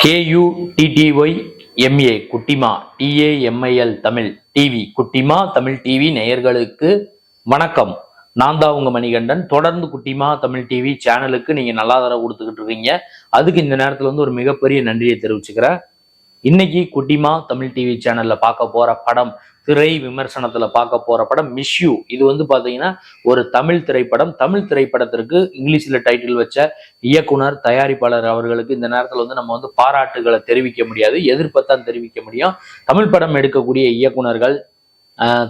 KUTTYMA குட்டிமா TAMIL Tamil TV குட்டிமா Tamil TV நேயர்களுக்கு வணக்கம். நான் தான் உங்க மணிகண்டன். தொடர்ந்து குட்டிமா தமிழ் டிவி சேனலுக்கு நீங்க நல்லா தர கொடுத்துக்கிட்டு இருக்கீங்க. அதுக்கு இந்த நேரத்துல ஒரு மிகப்பெரிய நன்றியை தெரிவிச்சுக்கிறேன். இன்னைக்கு குட்டிமா தமிழ் டிவி சேனல்ல பார்க்க போற படம், திரை விமர்சனத்துல பார்க்க போற படம் மிஸ் யூ. இது பாத்தீங்கன்னா ஒரு தமிழ் திரைப்படம். தமிழ் திரைப்படத்திற்கு இங்கிலீஷ்ல டைட்டில் வச்ச இயக்குனர், தயாரிப்பாளர் அவர்களுக்கு இந்த நேரத்துல நம்ம பாராட்டுகளை தெரிவிக்க முடியாது, எதிர்ப்பத்தான் தெரிவிக்க முடியும். தமிழ் படம் எடுக்கக்கூடிய இயக்குனர்கள்,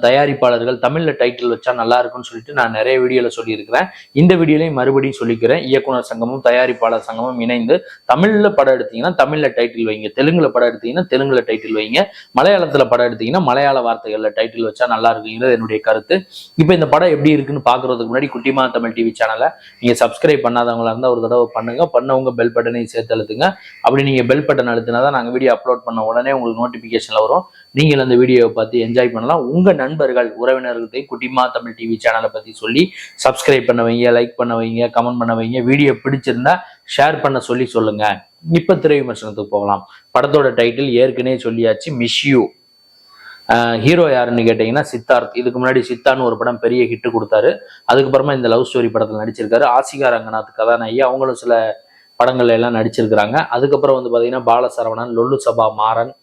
தயாரிப்பாளர்கள் தமிழ்ல டைட்டில் வச்சா நல்லா இருக்குன்னு சொல்லிட்டு நான் நிறைய வீடியோல சொல்லியிருக்கிறேன். இந்த வீடியோலையும் மறுபடியும் சொல்லிக்கிறேன். இயக்குனர் சங்கமும் தயாரிப்பாளர் சங்கமும் இணைந்து தமிழ்ல படம் எடுத்தீங்கன்னா தமிழ்ல டைட்டில் வைங்க, தெலுங்குல படம் எடுத்தீங்கன்னா தெலுங்குல டைட்டில் வைங்க, மலையாளத்துல படம் எடுத்தீங்கன்னா மலையாள வார்த்தைகள்ல டைட்டில் வச்சா நல்லா இருக்குங்கிறது என்னுடைய கருத்து. இப்போ இந்த படம் எப்படி இருக்குன்னு பாக்குறதுக்கு முன்னாடி குட்டிமா தமிழ் டிவி சேனலை நீங்க சப்ஸ்கிரைப் பண்ணாதவங்களா இருந்தா ஒரு தடவை பண்ணுங்க. பண்ணவங்க பெல் பட்டனையும் சேர்த்து அழுத்துங்க. அப்படி நீங்க பெல் பட்டன் அழுத்தினாதான் நாங்க வீடியோ அப்லோட் பண்ண உடனே உங்களுக்கு நோட்டிபிகேஷன்ல வரும். நீங்கள் அந்த வீடியோவை பார்த்து என்ஜாய் பண்ணலாம். உங்க நண்பர்கள், உறவினர்களுக்கு குட்டிமா தமிழ் டிவி சேனலை பத்தி சொல்லி சப்ஸ்கிரைப் பண்ண வைங்க, லைக் பண்ண வைங்க, கமெண்ட் பண்ண வைங்க. வீடியோ பிடிச்சிருந்தா ஷேர் பண்ண சொல்லுங்க. இப்ப திரை விமர்சனத்துக்கு போகலாம். படத்தோட டைட்டில் ஏற்கனவே சொல்லியாச்சு, மிஸ் யூ. ஹீரோ யாருன்னு கேட்டீங்கன்னா சித்தார்த். இதுக்கு முன்னாடி சித்தான்னு ஒரு படம் பெரிய ஹிட் கொடுத்தாரு. அதுக்கப்புறமா இந்த லவ் ஸ்டோரி படத்தில் நடிச்சிருக்காரு. ஆசிகா ரங்கநாத் கதாநாயகி, அவங்களும் சில படங்கள்ல எல்லாம் நடிச்சிருக்கிறாங்க. அதுக்கப்புறம் பாத்தீங்கன்னா பாலசரவணன், லொல்லு சபா மாறன்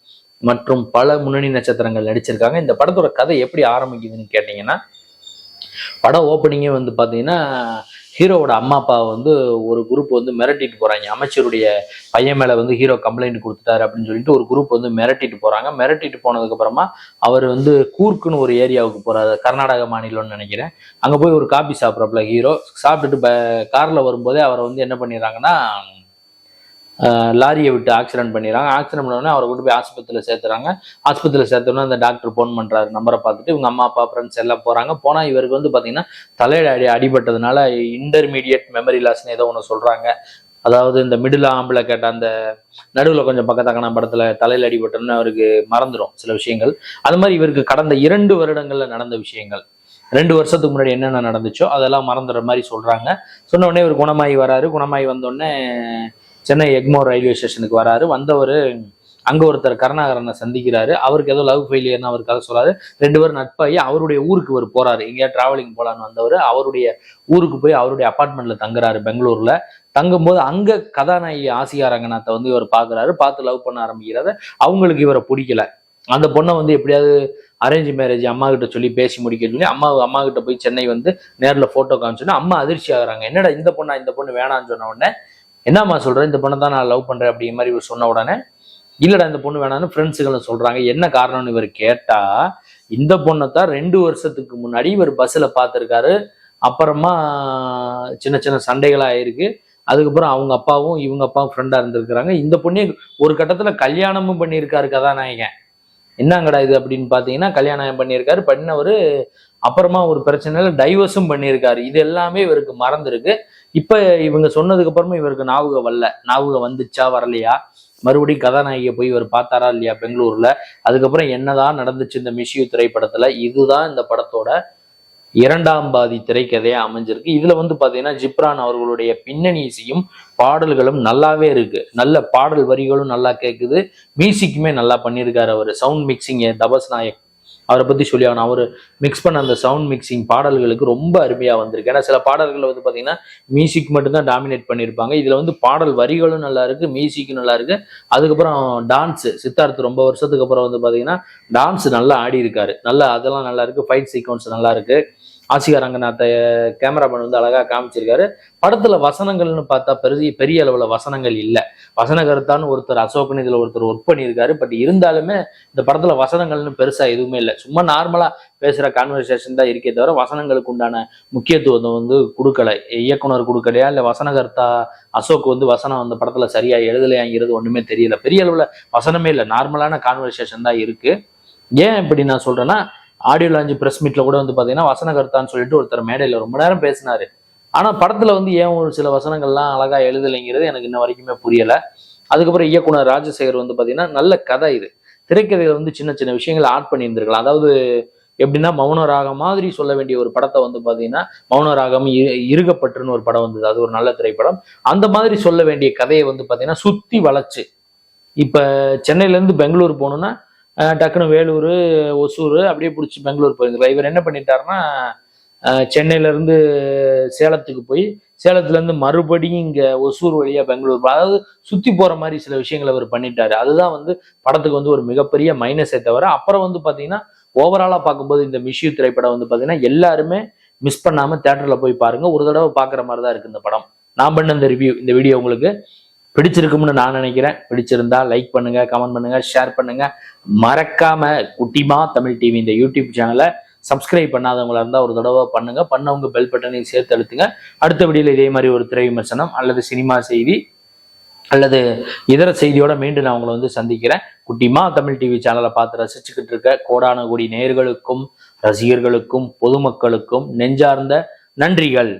மற்றும் பல முன்னணி நட்சத்திரங்கள் நடிச்சிருக்காங்க. இந்த படத்தோட கதை எப்படி ஆரம்பிக்குதுன்னு கேட்டீங்கன்னா, படம் ஓப்பனிங்கே பாத்தீங்கன்னா ஹீரோவோட அம்மா அப்பா ஒரு குரூப் மிரட்டிட்டு போறாங்க. அமைச்சருடைய பையன் மேல ஹீரோ கம்ப்ளைண்ட் கொடுத்துட்டாரு அப்படின்னு சொல்லிட்டு ஒரு குரூப் மிரட்டிட்டு போறாங்க. மிரட்டிட்டு போனதுக்கு அப்புறமா அவர் கூர்க்குன்னு ஒரு ஏரியாவுக்கு போறாரு, கர்நாடக மாநிலம்னு நினைக்கிறேன். அங்க போய் ஒரு காபி சாப்பிட்றப்பல ஹீரோ சாப்பிட்டுட்டு கார்ல வரும்போதே அவரை என்ன பண்ணிடுறாங்கன்னா, லாரியை விட்டு ஆக்சிடென்ட் பண்ணிடுறாங்க. ஆக்சிடென்ட் பண்ணோடனே அவரை கொண்டு போய் ஆஸ்பத்திரியில் சேர்த்துறாங்க. ஆஸ்பத்திரியில் சேர்த்தோன்னா அந்த டாக்டர் ஃபோன் பண்ணுறாரு. நம்பரை பார்த்துட்டு இவங்க அம்மா அப்பா ஃப்ரெண்ட்ஸ் எல்லாம் போகிறாங்க. போனால் இவருக்கு பார்த்தீங்கன்னா தலையில அடிபட்டதுனால இன்டர்மீடியட் மெமரி லாஸ்ன்னு ஏதோ ஒன்று சொல்கிறாங்க. அதாவது இந்த மிடில் ஆம்பில் கேட்ட அந்த நடுவில் கொஞ்சம் பக்கத்தக்கான படத்தில் தலையில் அடிபட்டோன்னு அவருக்கு மறந்துடும் சில விஷயங்கள். அது மாதிரி இவருக்கு கடந்த 2 வருடங்களில் நடந்த விஷயங்கள், 2 வருஷத்துக்கு முன்னாடி என்னென்ன நடந்துச்சோ அதெல்லாம் மறந்துடுற மாதிரி சொல்கிறாங்க. சொன்ன உடனே இவர் குணமாகி வராரு. குணமாகி வந்தோடனே சென்னை எக்மோர் ரயில்வே ஸ்டேஷனுக்கு வராரு. வந்தவர் அங்க ஒருத்தர் கருணாகரனை சந்திக்கிறாரு. அவருக்கு ஏதோ லவ் ஃபெயிலியர்னு அவருக்காக சொல்றாரு. 2 பேரும் நட்பாகி அவருடைய ஊருக்கு இவர் போறாரு. எங்கேயா டிராவலிங் போலான்னு வந்தவர் அவருடைய ஊருக்கு போய் அவருடைய அப்பார்ட்மெண்ட்ல தங்குறாரு பெங்களூர்ல. தங்கும்போது அங்க கதாநாயகி ஆசிகா ரங்கநாத்தை இவர் பாக்குறாரு. பார்த்து லவ் பண்ண ஆரம்பிக்கிறாரு. அவங்களுக்கு இவரை பிடிக்கல. அந்த பொண்ணை எப்படியாவது அரேஞ்ச் மேரேஜ் அம்மா கிட்ட சொல்லி பேசி முடிக்க சொல்லி அம்மா கிட்ட போய் சென்னை நேரில் போட்டோ காமிச்சோன்னா அம்மா அதிர்ச்சி ஆகுறாங்க. என்னடா இந்த பொண்ணு வேணான்னு சொன்ன உடனே, என்னம்மா சொல்றேன், இந்த பொண்ணை தான் நான் லவ் பண்றேன் அப்படிங்கிற மாதிரி இவர் சொன்ன உடனே, இல்லடா இந்த பொண்ணு வேணான்னு ஃப்ரெண்ட்ஸுகளும் சொல்றாங்க. என்ன காரணம்னு இவர் கேட்டா, இந்த பொண்ணை தான் 2 வருஷத்துக்கு முன்னாடி இவர் பஸ்ஸில் பார்த்துருக்காரு. அப்புறமா சின்ன சின்ன சண்டைகளா ஆயிருக்கு. அதுக்கப்புறம் அவங்க அப்பாவும் இவங்க அப்பாவும் ஃப்ரெண்டா இருந்திருக்கிறாங்க. இந்த பொண்ணே ஒரு கட்டத்துல கல்யாணமும் பண்ணியிருக்காரு கதாநாயகன். என்னங்கடா இது அப்படின்னு பாத்தீங்கன்னா, கல்யாணம் பண்ணியிருக்காரு. பண்ணவர் அப்புறமா ஒரு பிரச்சனையில டைவர்ஸும் பண்ணியிருக்காரு. இது எல்லாமே இவருக்கு மறந்துருக்கு. இப்ப இவங்க சொன்னதுக்கு அப்புறமா இவருக்கு ஞாபகம் வந்துச்சா வரலையா, மறுபடியும் கதாநாயகியை போய் இவர் பார்த்தாரா இல்லையா பெங்களூர்ல, அதுக்கப்புறம் என்னதான் நடந்துச்சு இந்த மிஸ் யூ திரைப்படத்துல, இதுதான் இந்த படத்தோட 2ஆம் பாதி திரைக்கதையா அமைஞ்சிருக்கு. இதுல பாத்தீங்கன்னா ஜிப்ரான் அவர்களுடைய பின்னணி இசையும் பாடல்களும் நல்லாவே இருக்கு. நல்ல பாடல் வரிகளும் நல்லா கேட்குது. மியூசிக்குமே நல்லா பண்ணியிருக்காரு அவர். சவுண்ட் மிக்சிங் தபஸ் நாயக் அவரை பத்தி சொல்லி ஆகணும். அவர் மிக்ஸ் பண்ண அந்த சவுண்ட் மிக்சிங் பாடல்களுக்கு ரொம்ப அருமையா வந்திருக்கு. ஏன்னா சில பாடல்கள் பாத்தீங்கன்னா மியூசிக் மட்டும்தான் டாமினேட் பண்ணியிருப்பாங்க. இதுல பாடல் வரிகளும் நல்லா இருக்கு, மியூசிக்கும் நல்லா இருக்கு. அதுக்கப்புறம் டான்ஸ், சித்தார்த் ரொம்ப வருஷத்துக்கு அப்புறம் பாத்தீங்கன்னா டான்ஸ் நல்லா ஆடி இருக்காரு. அதெல்லாம் நல்லா இருக்கு. ஃபைட் சீக்வன்ஸ் நல்லா இருக்கு. ஆசிகா ரங்கநாத்தை கேமராமேன் அழகா காமிச்சிருக்காரு. படத்துல வசனங்கள்னு பார்த்தா பெரிய அளவுல வசனங்கள் இல்லை. வசன கருத்தான்னு ஒருத்தர் அசோக்னு இதுல ஒருத்தர் ஒர்க் பண்ணியிருக்காரு. பட் இருந்தாலுமே இந்த படத்துல வசனங்கள்னு பெருசா எதுவுமே இல்லை. சும்மா நார்மலா பேசுற கான்வர்சேஷன் தான் இருக்கே தவிர வசனங்களுக்கு உண்டான முக்கியத்துவத்தை கொடுக்கல. இயக்குனர் கொடுக்கலையா இல்ல வசனகர்த்தா அசோக் வசனம் அந்த படத்துல சரியா எழுதலையாங்கிறது ஒண்ணுமே தெரியல. பெரிய அளவுல வசனமே இல்லை, நார்மலான கான்வர்சேஷன் தான் இருக்கு. ஏன் இப்படி நான் சொல்றேன்னா, ஆடியோ லான்ச் பிரஸ் மீட்ல கூட பாத்தீங்கன்னா வசனகர்த்தான்னு சொல்லிட்டு ஒருத்தர் மேடையில ரொம்ப நேரம் பேசினாரு. ஆனா படத்துல ஏன் ஒரு சில வசனங்கள்லாம் அழகா எழுதலைங்கிறது எனக்கு இன்ன வரைக்குமே புரியல. அதுக்கப்புறம் இயக்குனர் ராஜசேகர் பாத்தீங்கன்னா நல்ல கதை, இது திரைக்கதையில சின்ன சின்ன விஷயங்களை ஆட் பண்ணி இருந்திருக்கலாம். அதாவது எப்படின்னா, மௌனராகம் மாதிரி சொல்ல வேண்டிய ஒரு படத்தை பாத்தீங்கன்னா, மௌனராகம் இருகப்பட்டுன்னு ஒரு படம் வந்தது, அது ஒரு நல்ல திரைப்படம். அந்த மாதிரி சொல்ல வேண்டிய கதையை பாத்தீங்கன்னா சுத்தி வளைச்சு இப்போ சென்னையிலேருந்து பெங்களூர் போகணுன்னா டக்குன்னு வேலூர், ஒசூர் அப்படியே பிடிச்சி பெங்களூர் போயிருந்துருக்கலாம். இவர் என்ன பண்ணிட்டாருன்னா சென்னையிலேருந்து சேலத்துக்கு போய் சேலத்துலேருந்து மறுபடியும் இங்கே ஒசூர் வழியாக பெங்களூர், அதாவது சுற்றி போகிற மாதிரி சில விஷயங்களை அவர் பண்ணிட்டாரு. அதுதான் வந்து படத்துக்கு வந்து ஒரு மிகப்பெரிய மைனஸை தவிர, அப்புறம் வந்து பார்த்தீங்கன்னா ஓவராலாக பார்க்கும்போது இந்த மிஷ்யூ திரைப்படம் வந்து பார்த்தீங்கன்னா எல்லாருமே மிஸ் பண்ணாமல் தேட்டரில் போய் பாருங்க. ஒரு தடவை பார்க்குற மாதிரி தான் இருக்குது இந்த படம். நான் பண்ண இந்த ரிவ்யூ, இந்த வீடியோ உங்களுக்கு பிடிச்சிருக்கும்னு நான் நினைக்கிறேன். பிடிச்சிருந்தா லைக் பண்ணுங்க, கமெண்ட் பண்ணுங்க, ஷேர் பண்ணுங்க. மறக்காம குட்டிமா தமிழ் டிவி இந்த யூடியூப் சேனலை சப்ஸ்கிரைப் பண்ணாதவங்களா இருந்தால் ஒரு தடவை பண்ணுங்க. பண்ணவங்க பெல் பட்டனையும் சேர்த்து அழுத்துங்க. அடுத்த வீடியோவில் இதே மாதிரி ஒரு திரை விமர்சனம் அல்லது சினிமா செய்தி அல்லது இதர செய்தியோட மீண்டும் நான் உங்களை வந்து சந்திக்கிறேன். குட்டிமா தமிழ் டிவி சேனலை பார்த்து ரசிச்சுக்கிட்டு இருக்க கோடான கோடி நேயர்களுக்கும் ரசிகர்களுக்கும் பொதுமக்களுக்கும் நெஞ்சார்ந்த நன்றிகள்.